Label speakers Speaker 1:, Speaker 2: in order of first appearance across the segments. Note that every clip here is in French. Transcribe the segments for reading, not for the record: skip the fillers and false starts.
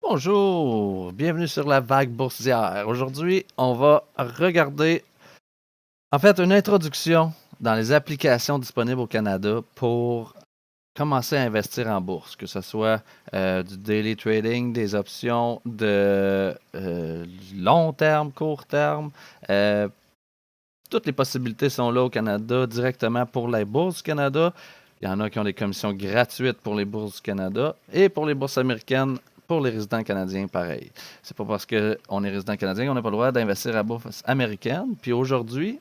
Speaker 1: Bonjour, bienvenue sur la vague boursière. Aujourd'hui, on va regarder, une introduction dans les applications disponibles au Canada pour commencer à investir en bourse, que ce soit du daily trading, des options de long terme, court terme. Euh, Toutes les possibilités sont là au Canada directement pour les bourses du Canada. Il y en a qui ont des commissions gratuites pour les bourses du Canada et pour les bourses américaines pour les résidents canadiens, pareil. C'est pas parce qu'on est résident canadien qu'on n'a pas le droit d'investir à la bourse américaine. Puis aujourd'hui,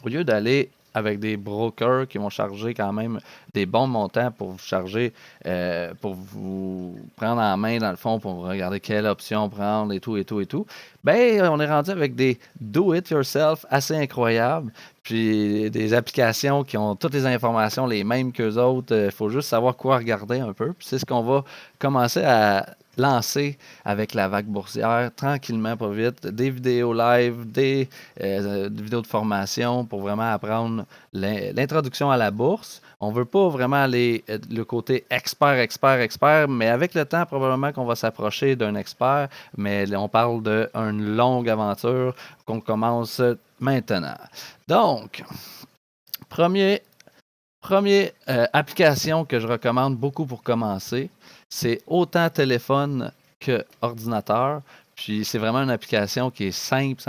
Speaker 1: au lieu d'aller avec des brokers qui vont charger quand même des bons montants pour vous charger, pour vous prendre en main dans le fond, pour regarder quelle option prendre et tout, et tout, et tout, ben on est rendu avec des do-it-yourself assez incroyables, puis des applications qui ont toutes les informations les mêmes qu'eux autres. Il faut juste savoir quoi regarder un peu. Puis c'est ce qu'on va commencer à lancer avec la vague boursière, tranquillement, pas vite. Des vidéos live, des vidéos de formation pour vraiment apprendre l'introduction à la bourse. On ne veut pas vraiment aller le côté expert, mais avec le temps, probablement qu'on va s'approcher d'un expert, mais on parle d'une longue aventure qu'on commence maintenant. Donc, premier application que je recommande beaucoup pour commencer, c'est autant téléphone que ordinateur. Puis c'est vraiment une application qui est simple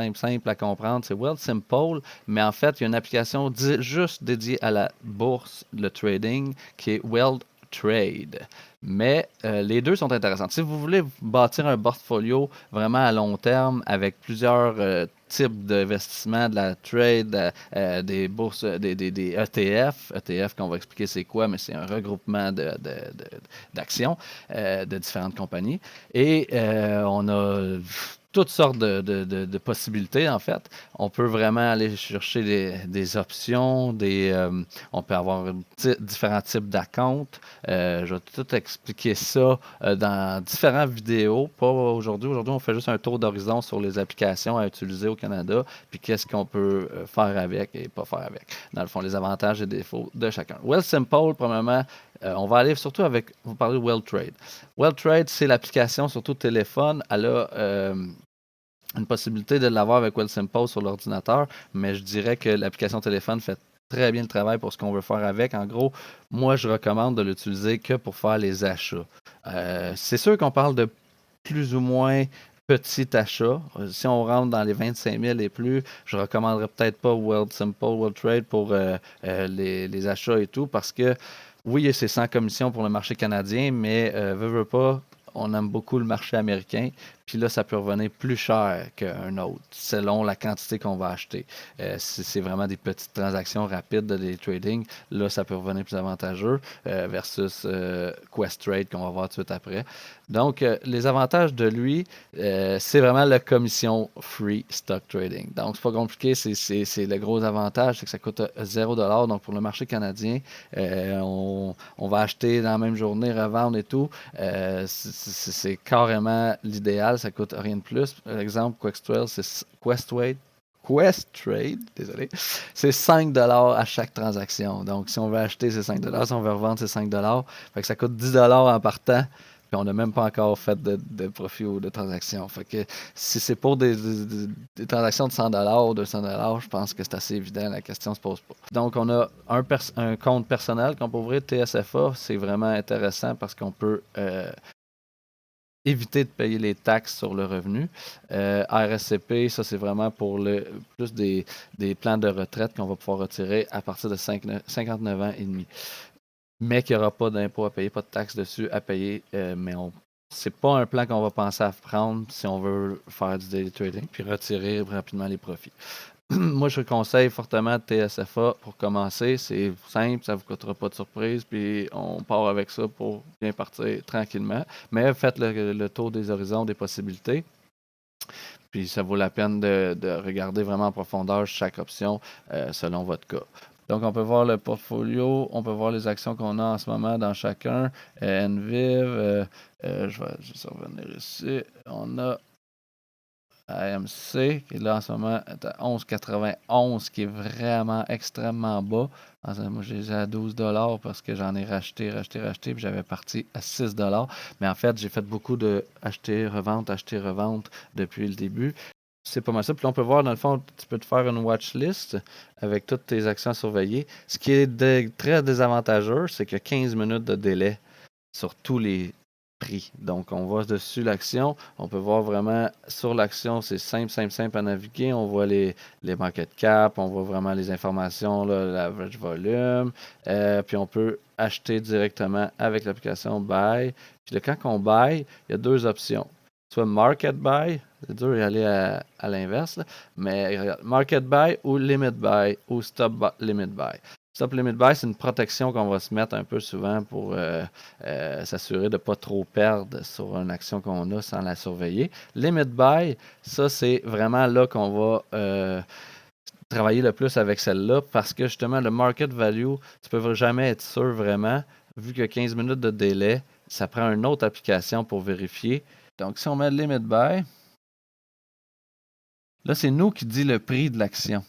Speaker 1: à comprendre. C'est Wealthsimple, mais en fait, il y a une application juste dédiée à la bourse, le trading, qui est WealthTrade. Mais les deux sont intéressants. Si vous voulez bâtir un portfolio vraiment à long terme avec plusieurs types d'investissements, de la trade, des bourses, des ETF. ETF qu'on va expliquer c'est quoi, mais c'est un regroupement d'actions de différentes compagnies. Et on a toutes sortes de possibilités, en fait. On peut vraiment aller chercher des options, on peut avoir différents types d'accounts. Je vais tout expliquer ça dans différentes vidéos. Pas aujourd'hui. Aujourd'hui, on fait juste un tour d'horizon sur les applications à utiliser au Canada, puis qu'est-ce qu'on peut faire avec et pas faire avec. Dans le fond, les avantages et défauts de chacun. Wealthsimple, premièrement, on va aller surtout avec, vous parlez de WealthTrade. WealthTrade, c'est l'application surtout téléphone. Elle a une possibilité de l'avoir avec Wealthsimple sur l'ordinateur, mais je dirais que l'application téléphone fait très bien le travail pour ce qu'on veut faire avec. En gros, moi, je recommande de l'utiliser que pour faire les achats. C'est sûr qu'on parle de plus ou moins petits achats. Si on rentre dans les 25 000 et plus, je ne recommanderais peut-être pas Wealthsimple, WealthTrade pour les achats et tout, parce que oui, c'est sans commission pour le marché canadien, mais veut pas, on aime beaucoup le marché américain. Puis là, ça peut revenir plus cher qu'un autre, selon la quantité qu'on va acheter. Si c'est vraiment des petites transactions rapides de day trading, là, ça peut revenir plus avantageux versus Questrade qu'on va voir tout de suite après. Donc, les avantages de lui, c'est vraiment la commission free stock trading. Donc, c'est pas compliqué, c'est le gros avantage, c'est que ça coûte 0$. Donc, pour le marché canadien, on va acheter dans la même journée, revendre et tout. C'est carrément l'idéal, ça coûte rien de plus. Par exemple, Questrade, désolé, c'est 5$ à chaque transaction. Donc, si on veut acheter, c'est 5$. Si on veut revendre, c'est 5$. Fait que ça coûte 10$ en partant. Puis on n'a même pas encore fait de profit ou de transaction. Fait que si c'est pour des transactions de 100$ ou 200$, je pense que c'est assez évident, la question se pose pas. Donc on a un compte personnel qu'on peut ouvrir, TSFA, c'est vraiment intéressant parce qu'on peut éviter de payer les taxes sur le revenu. RSCP, ça c'est vraiment pour plus des plans de retraite qu'on va pouvoir retirer à partir de 59 ans et demi. Mais qu'il n'y aura pas d'impôt à payer, pas de taxes dessus à payer, mais c'est pas un plan qu'on va penser à prendre si on veut faire du daily trading puis retirer rapidement les profits. Moi, je conseille fortement TSFA pour commencer. C'est simple, ça ne vous coûtera pas de surprise, puis on part avec ça pour bien partir tranquillement. Mais faites le tour des horizons, des possibilités. Puis ça vaut la peine de regarder vraiment en profondeur chaque option selon votre cas. Donc, on peut voir le portfolio, on peut voir les actions qu'on a en ce moment dans chacun. NVIV, je vais juste revenir ici. On a AMC, qui est là en ce moment est à 11,91, qui est vraiment extrêmement bas. Moi, je les ai à 12$ parce que j'en ai racheté, puis j'avais parti à 6$. Mais en fait, j'ai fait beaucoup de acheter, revente depuis le début. C'est pas mal ça. Puis là, on peut voir, dans le fond, tu peux te faire une watch list avec toutes tes actions à surveiller. Ce qui est très désavantageux, c'est qu'il y a 15 minutes de délai sur tous les prix. Donc, on va dessus l'action. On peut voir vraiment sur l'action, c'est simple à naviguer. On voit les market cap, on voit vraiment les informations, l'average volume. Puis, on peut acheter directement avec l'application Buy. Puis là, quand on buy, il y a deux options. Soit Market Buy, c'est dur d'y aller à l'inverse, mais Market Buy ou Limit Buy ou Stop Limit Buy. Stop Limit Buy, c'est une protection qu'on va se mettre un peu souvent pour s'assurer de ne pas trop perdre sur une action qu'on a sans la surveiller. Limit Buy, ça, c'est vraiment là qu'on va travailler le plus avec celle-là parce que justement, le market value, tu ne peux jamais être sûr vraiment. Vu qu'il y a 15 minutes de délai, ça prend une autre application pour vérifier. Donc, si on met Limit Buy, là, c'est nous qui dit le prix de l'action.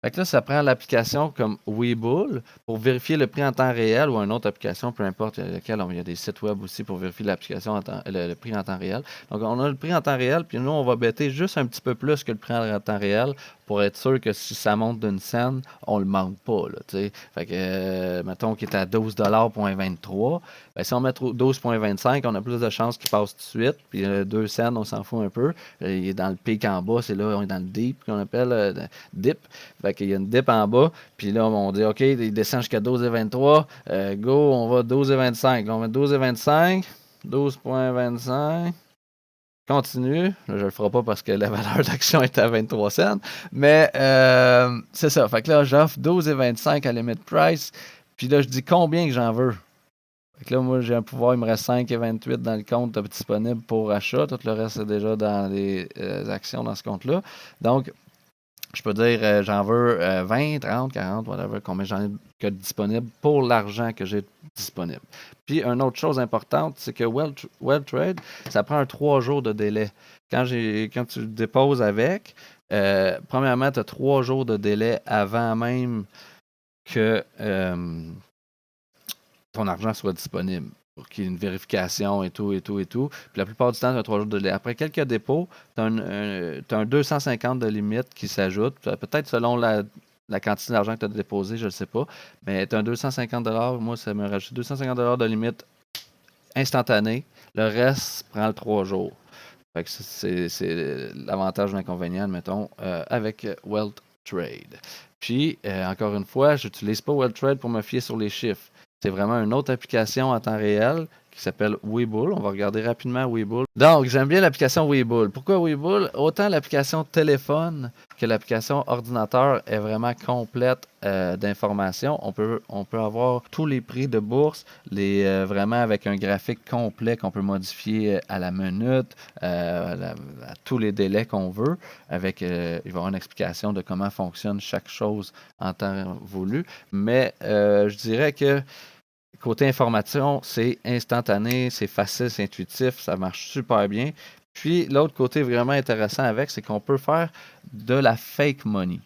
Speaker 1: Fait que là, ça prend l'application comme Webull pour vérifier le prix en temps réel ou une autre application, peu importe laquelle. Il y a des sites web aussi pour vérifier l'application le prix en temps réel. Donc, on a le prix en temps réel, puis nous, on va bêter juste un petit peu plus que le prix en temps réel pour être sûr que si ça monte d'une scène, on le manque pas. Là, t'sais. Fait que, mettons qu'il est à 12,23$. Ben, si on met 12,25$, on a plus de chances qu'il passe tout de suite. Puis 2 cents, on s'en fout un peu. Il est dans le pic en bas, c'est là, on est dans le deep qu'on appelle dip. Fait qu'il y a une dip en bas. Puis là, on dit OK, il descend jusqu'à 12,23$. Go, on va 12,25$. Là, on met 12,25$. 12,25$. Continue. Là, je ne le ferai pas parce que la valeur d'action est à 23 cents. Mais c'est ça. Fait que là, j'offre 12,25$ à limit price. Puis là, je dis combien que j'en veux. Fait que là, moi, j'ai un pouvoir, il me reste 5,28$ dans le compte disponible pour achat. Tout le reste est déjà dans les actions dans ce compte-là. Donc, je peux dire, j'en veux 20, 30, 40, whatever, combien j'en ai que disponible pour l'argent que j'ai disponible. Puis, une autre chose importante, c'est que WellTrade, ça prend un 3 jours de délai. Quand tu le déposes avec, premièrement, tu as 3 jours de délai avant même que ton argent soit disponible pour qu'il y ait une vérification et tout. Puis la plupart du temps, tu as 3 jours de délai. Après quelques dépôts, tu as un 250 de limite qui s'ajoute. Peut-être selon la quantité d'argent que tu as déposé, je ne sais pas. Mais tu as un 250$. Moi, ça me rajoute 250$ de limite instantanée. Le reste prend le 3 jours. Fait que c'est l'avantage ou l'inconvénient, mettons, avec WellTrade. Puis, encore une fois, je n'utilise pas WellTrade pour me fier sur les chiffres. C'est vraiment une autre application en temps réel qui s'appelle Webull. On va regarder rapidement Webull. Donc, j'aime bien l'application Webull. Pourquoi Webull? Autant l'application téléphone que l'application ordinateur est vraiment complète d'informations. On peut avoir tous les prix de bourse, vraiment avec un graphique complet qu'on peut modifier à la minute, à tous les délais qu'on veut. Il va y avoir une explication de comment fonctionne chaque chose en temps voulu. Mais je dirais que côté information, c'est instantané, c'est facile, c'est intuitif, ça marche super bien. Puis l'autre côté vraiment intéressant avec, c'est qu'on peut faire de la fake money.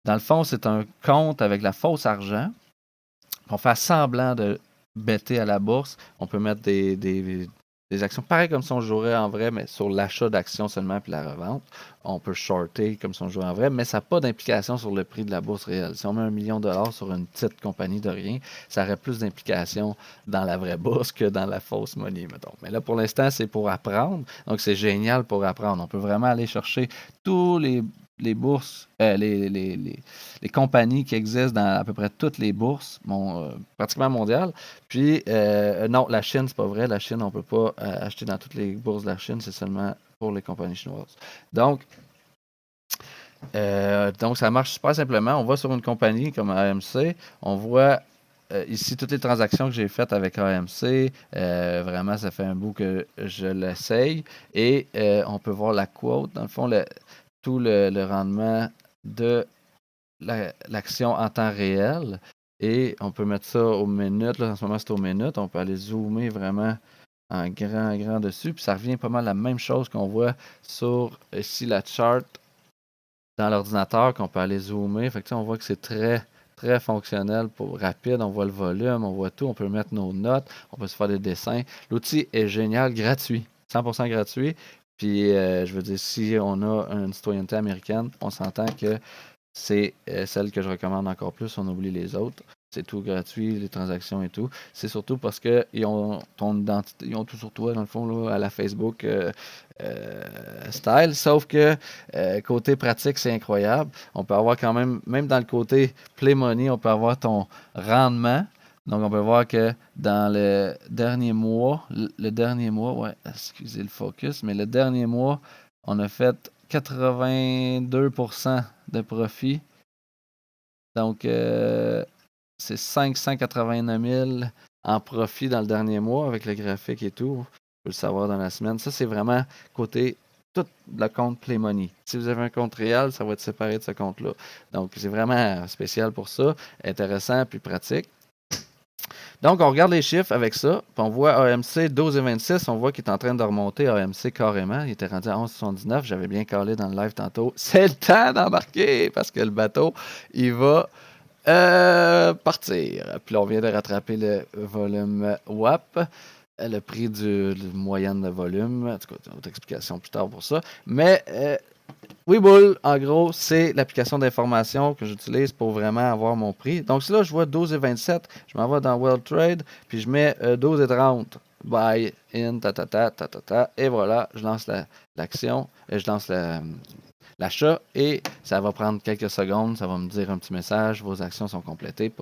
Speaker 1: Dans le fond, c'est un compte avec la fausse argent. On fait semblant de bêter à la bourse. On peut mettre des actions pareil comme si on jouerait en vrai, mais sur l'achat d'actions seulement puis la revente. On peut shorter comme si on jouait en vrai, mais ça n'a pas d'implication sur le prix de la bourse réelle. Si on met $1 million sur une petite compagnie de rien, ça aurait plus d'implication dans la vraie bourse que dans la fausse monnaie, mettons. Mais là, pour l'instant, c'est pour apprendre. Donc, c'est génial pour apprendre. On peut vraiment aller chercher tous les bourses, les compagnies qui existent dans à peu près toutes les bourses, pratiquement mondiales. Puis, non, la Chine, c'est pas vrai. La Chine, on ne peut pas acheter dans toutes les bourses de la Chine, c'est seulement pour les compagnies chinoises. Donc, ça marche super simplement. On va sur une compagnie comme AMC, on voit ici toutes les transactions que j'ai faites avec AMC. Vraiment, ça fait un bout que je l'essaye. Et on peut voir la quote, dans le fond, tout le rendement de l'action en temps réel. Et on peut mettre ça aux minutes. Là, en ce moment, c'est aux minutes. On peut aller zoomer vraiment en grand dessus. Puis ça revient pas mal la même chose qu'on voit sur ici la chart dans l'ordinateur, qu'on peut aller zoomer. Fait que on voit que c'est très, très fonctionnel, rapide. On voit le volume, on voit tout. On peut mettre nos notes, on peut se faire des dessins. L'outil est génial, gratuit, 100% gratuit. Puis, je veux dire, si on a une citoyenneté américaine, on s'entend que c'est celle que je recommande encore plus. On oublie les autres. C'est tout gratuit, les transactions et tout. C'est surtout parce qu'ils ont ton identité, ils ont tout sur toi, dans le fond, là, à la Facebook style. Sauf que côté pratique, c'est incroyable. On peut avoir quand même dans le côté Play Money, on peut avoir ton rendement. Donc, on peut voir que dans le dernier mois, ouais, excusez le focus, mais le dernier mois, on a fait 82% de profit. Donc, c'est 589 000 en profit dans le dernier mois avec le graphique et tout. Je peux le savoir dans la semaine. Ça, c'est vraiment côté tout le compte Play Money. Si vous avez un compte réel, ça va être séparé de ce compte-là. Donc, c'est vraiment spécial pour ça. Intéressant puis pratique. Donc, on regarde les chiffres avec ça. Puis on voit AMC 12,26. On voit qu'il est en train de remonter AMC carrément. Il était rendu à 11,79. J'avais bien calé dans le live tantôt. C'est le temps d'embarquer parce que le bateau, il va partir. Puis là, on vient de rattraper le volume WAP. Le prix du moyenne de volume. En tout cas, autre explication plus tard pour ça. Mais Webull, en gros, c'est l'application d'information que j'utilise pour vraiment avoir mon prix. Donc, si là, je vois 12,27, je m'en vais dans World Trade, puis je mets 12,30. Buy, in, et voilà, je lance l'action, je lance l'achat, et ça va prendre quelques secondes, ça va me dire un petit message, vos actions sont complétées.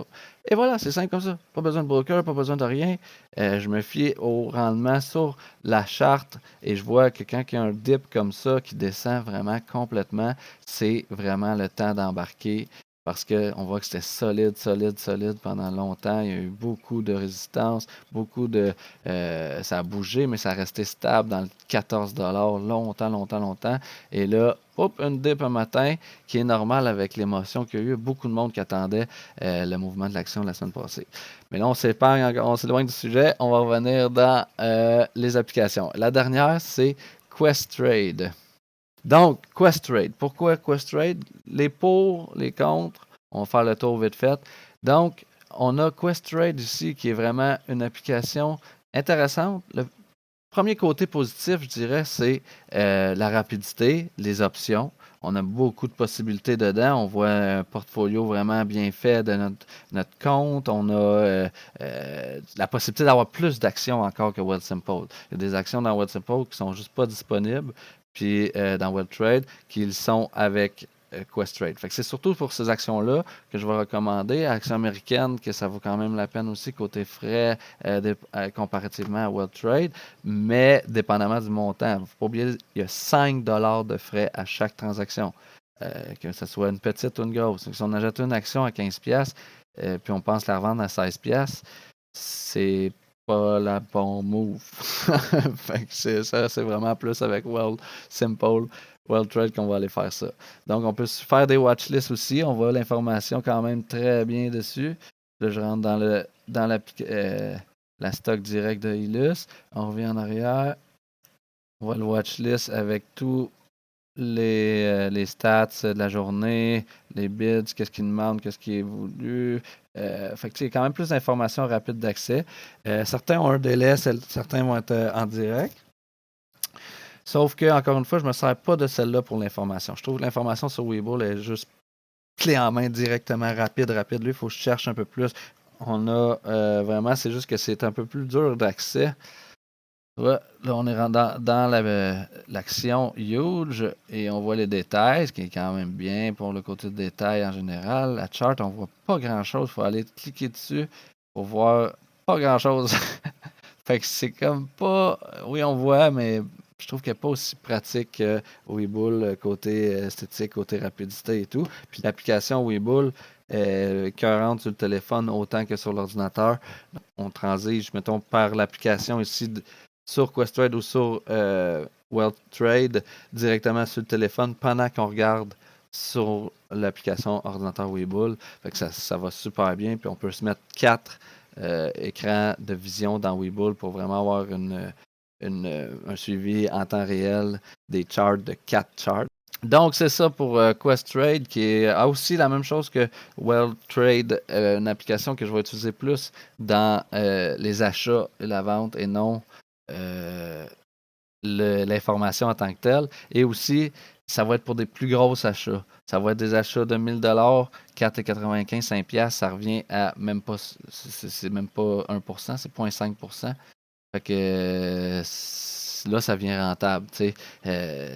Speaker 1: Et voilà, c'est simple comme ça. Pas besoin de broker, pas besoin de rien. Je me fie au rendement sur la charte et je vois que quand il y a un dip comme ça qui descend vraiment complètement, c'est vraiment le temps d'embarquer parce qu'on voit que c'était solide pendant longtemps. Il y a eu beaucoup de résistance, ça a bougé, mais ça a resté stable dans le 14 longtemps. Et là, hop, une dip un matin qui est normale avec l'émotion qu'il y a eu. Beaucoup de monde qui attendait le mouvement de l'action la semaine passée. Mais là, on s'éloigne du sujet. On va revenir dans les applications. La dernière, c'est Questrade. Donc, Questrade. Pourquoi Questrade? Les pour, les contre. On va faire le tour vite fait. Donc, on a Questrade ici qui est vraiment une application intéressante. Le premier côté positif, je dirais, c'est la rapidité, les options. On a beaucoup de possibilités dedans. On voit un portfolio vraiment bien fait de notre compte. On a la possibilité d'avoir plus d'actions encore que Wealthsimple. Il y a des actions dans Wealthsimple qui sont juste pas disponibles. Puis dans WebTrade, qui sont avec Questrade. Fait que c'est surtout pour ces actions-là que je vais recommander. Actions américaines, que ça vaut quand même la peine aussi côté frais comparativement à WebTrade. Mais dépendamment du montant, il ne faut pas oublier, il y a 5 $ de frais à chaque transaction. Que ce soit une petite ou une grosse. Si on achète une action à 15$, puis on pense la revendre à 16$, c'est pas la bon move. Fait que c'est vraiment plus avec World Trade qu'on va aller faire ça. Donc, on peut faire des watchlists aussi. On voit l'information quand même très bien dessus. Là, je rentre dans la stock direct de Ilus. On revient en arrière. On voit le watchlist avec tous les stats de la journée, les bids, qu'est-ce qu'ils demandent, qu'est-ce qui est voulu. Fait que il y a quand même plus d'informations rapides d'accès. Certains ont un délai, certains vont être en direct. Sauf que, encore une fois, je ne me sers pas de celle-là pour l'information. Je trouve que l'information sur Webull est juste clé en main directement, rapide. Lui, il faut que je cherche un peu plus. On a vraiment, c'est juste que c'est un peu plus dur d'accès. Ouais, là, on est dans l'action huge et on voit les détails, ce qui est quand même bien pour le côté de détails en général. La chart, on voit pas grand-chose. Il faut aller cliquer dessus pour voir pas grand-chose. Fait que c'est comme pas... Oui, on voit, mais je trouve qu'elle n'est pas aussi pratique que Webull, côté esthétique, côté rapidité et tout. Puis l'application Webull est écœurante sur le téléphone autant que sur l'ordinateur. On transige, mettons, par l'application ici sur Questrade ou sur WealthTrade directement sur le téléphone pendant qu'on regarde sur l'application ordinateur Webull. Fait que ça va super bien. Puis on peut se mettre 4 écran de vision dans Webull pour vraiment avoir un suivi en temps réel des charts de 4 charts. Donc, c'est ça pour Questrade, a aussi la même chose que WellTrade, une application que je vais utiliser plus dans les achats et la vente et non l'information en tant que telle. Et aussi, ça va être pour des plus gros achats. Ça va être des achats de 1000 4,95, 5$, ça revient à même pas, c'est même pas 1%, c'est 0,5%. Fait que là, ça vient rentable.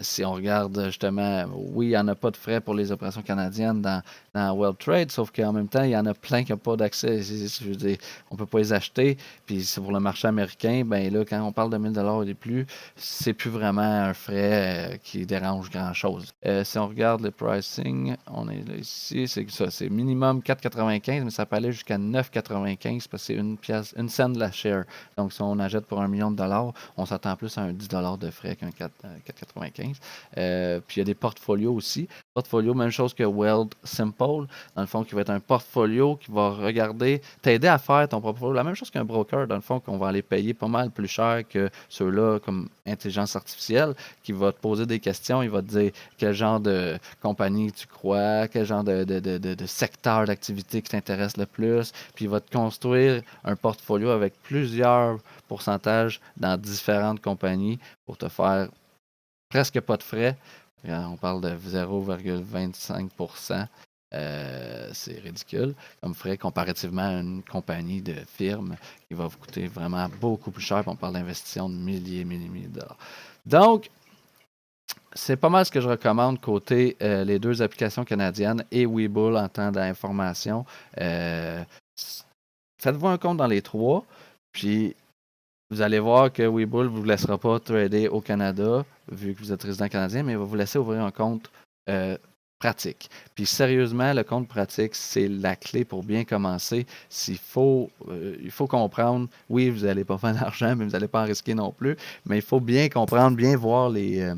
Speaker 1: Si on regarde justement, oui, il n'y en a pas de frais pour les opérations canadiennes dans World Trade, sauf qu'en même temps, il y en a plein qui n'ont pas d'accès. Je veux dire, on ne peut pas les acheter. Puis c'est pour le marché américain, ben là, quand on parle de 1000 et plus, c'est plus vraiment un frais qui dérange grand-chose. Si on regarde le pricing, on est là ici, c'est ça, c'est minimum 4,95, mais ça peut aller jusqu'à 9,95 parce que c'est une cent de la share. Donc, si on achète pour $1 million, on s'attend plus à un 10 de frais qu'un 4,95. Puis il y a des portfolios aussi. Portfolio, même chose que Weld Simple, dans le fond, qui va être un portfolio qui va regarder, t'aider à faire ton portfolio. La même chose qu'un broker, dans le fond, qu'on va aller payer pas mal plus cher que ceux-là, comme intelligence artificielle, qui va te poser des questions. Il va te dire quel genre de compagnie tu crois, quel genre de secteur d'activité qui t'intéresse le plus. Puis il va te construire un portfolio avec plusieurs pourcentages dans différentes compagnies pour te faire presque pas de frais. On parle de 0,25%. C'est ridicule comme frais comparativement à une compagnie de firme qui va vous coûter vraiment beaucoup plus cher. On parle d'investissement de milliers de dollars. Donc, c'est pas mal ce que je recommande côté les deux applications canadiennes et Webull en temps d'information. Faites-vous un compte dans les trois, puis vous allez voir que Webull ne vous laissera pas trader au Canada, vu que vous êtes résident canadien, mais il va vous laisser ouvrir un compte pratique. Puis sérieusement, le compte pratique, c'est la clé pour bien commencer. Il faut comprendre, oui, vous n'allez pas faire d'argent, mais vous n'allez pas en risquer non plus, mais il faut bien comprendre, bien voir les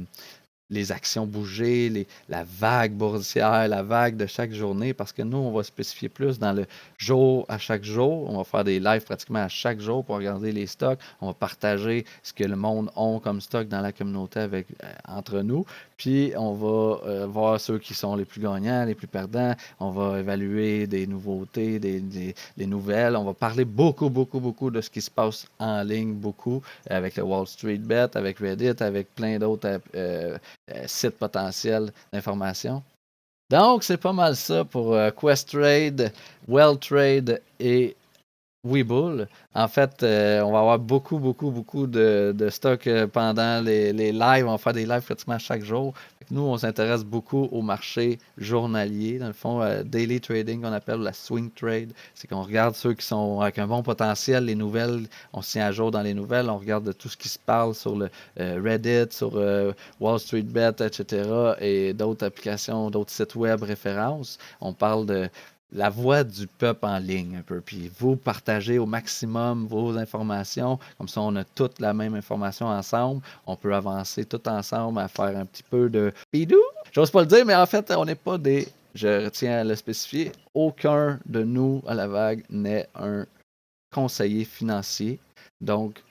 Speaker 1: actions bouger, la vague boursière, la vague de chaque journée, parce que nous, on va spécifier plus dans le jour à chaque jour. On va faire des lives pratiquement à chaque jour pour regarder les stocks. On va partager ce que le monde a comme stock dans la communauté entre nous. Puis, on va voir ceux qui sont les plus gagnants, les plus perdants. On va évaluer des nouveautés, des nouvelles. On va parler beaucoup de ce qui se passe en ligne, beaucoup, avec le Wall Street Bet, avec Reddit, avec plein d'autres sites potentiels d'information. Donc, c'est pas mal ça pour Questrade, WellTrade et Webull. En fait, on va avoir beaucoup de stocks pendant les lives. On va faire des lives pratiquement chaque jour. Nous, on s'intéresse beaucoup au marché journalier. Dans le fond, daily trading, qu'on appelle la swing trade. C'est qu'on regarde ceux qui sont avec un bon potentiel, les nouvelles. On se tient à jour dans les nouvelles. On regarde tout ce qui se parle sur le Reddit, sur Wall Street Bet, etc. et d'autres applications, d'autres sites web références. On parle de la voix du peuple en ligne un peu. Puis vous partagez au maximum vos informations. Comme ça, on a toute la même information ensemble. On peut avancer tout ensemble à faire un petit peu de bidou. J'ose pas le dire, mais en fait, on n'est pas des... Je tiens à le spécifier. Aucun de nous à la vague n'est un conseiller financier. Donc,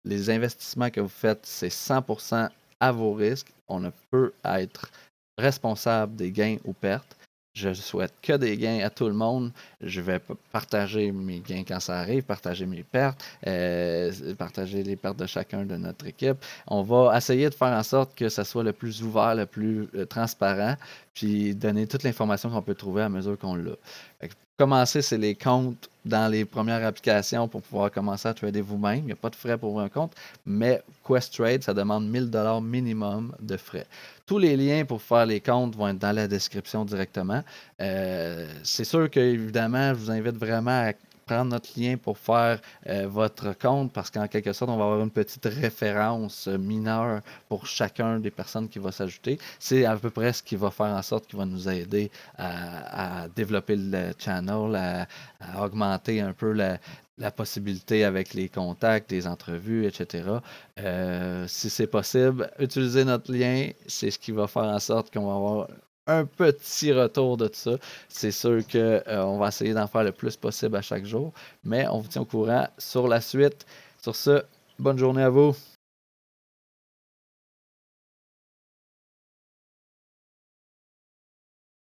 Speaker 1: les investissements que vous faites, c'est 100% à vos risques. On ne peut être responsable des gains ou pertes. Je souhaite que des gains à tout le monde. Je vais partager mes gains quand ça arrive, partager mes pertes, partager les pertes de chacun de notre équipe. On va essayer de faire en sorte que ça soit le plus ouvert, le plus transparent, puis donner toute l'information qu'on peut trouver à mesure qu'on l'a. Pour commencer, c'est les comptes dans les premières applications pour pouvoir commencer à trader vous-même. Il n'y a pas de frais pour un compte, mais Questrade, ça demande 1000 $ minimum de frais. Tous les liens pour faire les comptes vont être dans la description directement. C'est sûr qu'évidemment, je vous invite vraiment à prendre notre lien pour faire votre compte parce qu'en quelque sorte, on va avoir une petite référence mineure pour chacun des personnes qui va s'ajouter. C'est à peu près ce qui va faire en sorte qu'il va nous aider à développer le channel, à augmenter un peu la possibilité avec les contacts, les entrevues, etc. Si c'est possible, utilisez notre lien. C'est ce qui va faire en sorte qu'on va avoir un petit retour de tout ça. C'est sûr qu'on va essayer d'en faire le plus possible à chaque jour, mais on vous tient au courant sur la suite. Sur ce, bonne journée à vous.